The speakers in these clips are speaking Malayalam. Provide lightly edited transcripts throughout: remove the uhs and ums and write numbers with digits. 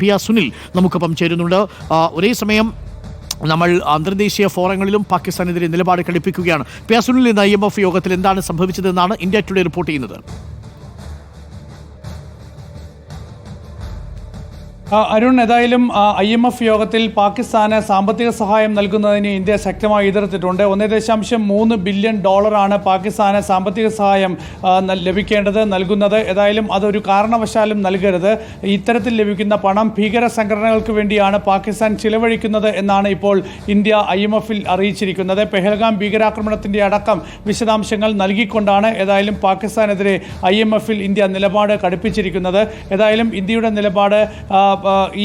പിയ സുനിൽ നമുക്കൊപ്പം ചേരുന്നുണ്ട്. ഒരേ സമയം നമ്മൾ അന്തർദേശീയ ഫോറങ്ങളിലും പാകിസ്ഥാനെതിരെ നിലപാട് ഘടിപ്പിക്കുകയാണ്. പിയ സുനിൽ ഇന്ന് IMF യോഗത്തിൽ എന്താണ് സംഭവിച്ചതെന്നാണ് ഇന്ത്യ ടുഡേ റിപ്പോർട്ട് ചെയ്യുന്നത്? അരുൺ, ഏതായാലും IMF യോഗത്തിൽ പാകിസ്ഥാന് സാമ്പത്തിക സഹായം നൽകുന്നതിന് ഇന്ത്യ ശക്തമായി എതിർത്തിട്ടുണ്ട്. 1.3 ബില്യൺ ഡോളറാണ് പാകിസ്ഥാന് സാമ്പത്തിക സഹായം നൽകുന്നത്. ഏതായാലും അതൊരു കാരണവശാലും നൽകരുത്. ഇത്തരത്തിൽ ലഭിക്കുന്ന പണം ഭീകര സംഘടനകൾക്ക് വേണ്ടിയാണ് പാകിസ്ഥാൻ ചിലവഴിക്കുന്നത് എന്നാണ് ഇപ്പോൾ ഇന്ത്യ IMF-ൽ അറിയിച്ചിരിക്കുന്നത്. പെഹൽഗാം ഭീകരാക്രമണത്തിൻ്റെ അടക്കം വിശദാംശങ്ങൾ നൽകിക്കൊണ്ടാണ് ഏതായാലും പാകിസ്ഥാനെതിരെ IMF-ൽ ഇന്ത്യ നിലപാട് കടുപ്പിച്ചിരിക്കുന്നത്. ഏതായാലും ഇന്ത്യയുടെ നിലപാട് ഈ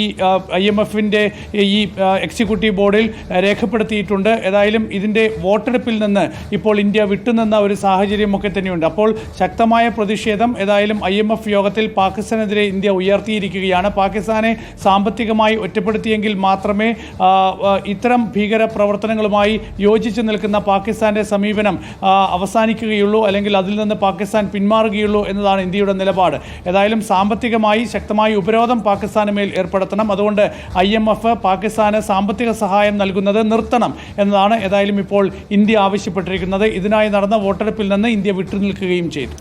IMF-ൻ്റെ ഈ എക്സിക്യൂട്ടീവ് ബോർഡിൽ രേഖപ്പെടുത്തിയിട്ടുണ്ട്. ഏതായാലും ഇതിൻ്റെ വോട്ടെടുപ്പിൽ നിന്ന് ഇപ്പോൾ ഇന്ത്യ വിട്ടുനിന്ന ഒരു സാഹചര്യമൊക്കെ തന്നെയുണ്ട്. അപ്പോൾ ശക്തമായ പ്രതിഷേധം ഏതായാലും IMF യോഗത്തിൽ പാകിസ്ഥാനെതിരെ ഇന്ത്യ ഉയർത്തിയിരിക്കുകയാണ്. പാകിസ്ഥാനെ സാമ്പത്തികമായി ഒറ്റപ്പെടുത്തിയെങ്കിൽ മാത്രമേ ഇത്തരം ഭീകര പ്രവർത്തനങ്ങളുമായി യോജിച്ച് നിൽക്കുന്ന പാകിസ്ഥാൻ്റെ സമീപനം അവസാനിക്കുകയുള്ളൂ, അല്ലെങ്കിൽ അതിൽ നിന്ന് പാകിസ്ഥാൻ പിന്മാറുകയുള്ളൂ എന്നതാണ് ഇന്ത്യയുടെ നിലപാട്. ഏതായാലും സാമ്പത്തികമായി ശക്തമായ ഉപരോധം പാകിസ്ഥാന് മേൽ ഏർപ്പെടുത്തണം. അതുകൊണ്ട് IMF പാകിസ്ഥാന് സാമ്പത്തിക സഹായം നൽകുന്നത് നിർത്തണം എന്നതാണ് ഏതായാലും ഇപ്പോൾ ഇന്ത്യ ആവശ്യപ്പെട്ടിരിക്കുന്നത്. ഇതിനായി നടന്ന വോട്ടെടുപ്പിൽ നിന്ന് ഇന്ത്യ വിട്ടുനിൽക്കുകയും ചെയ്തു.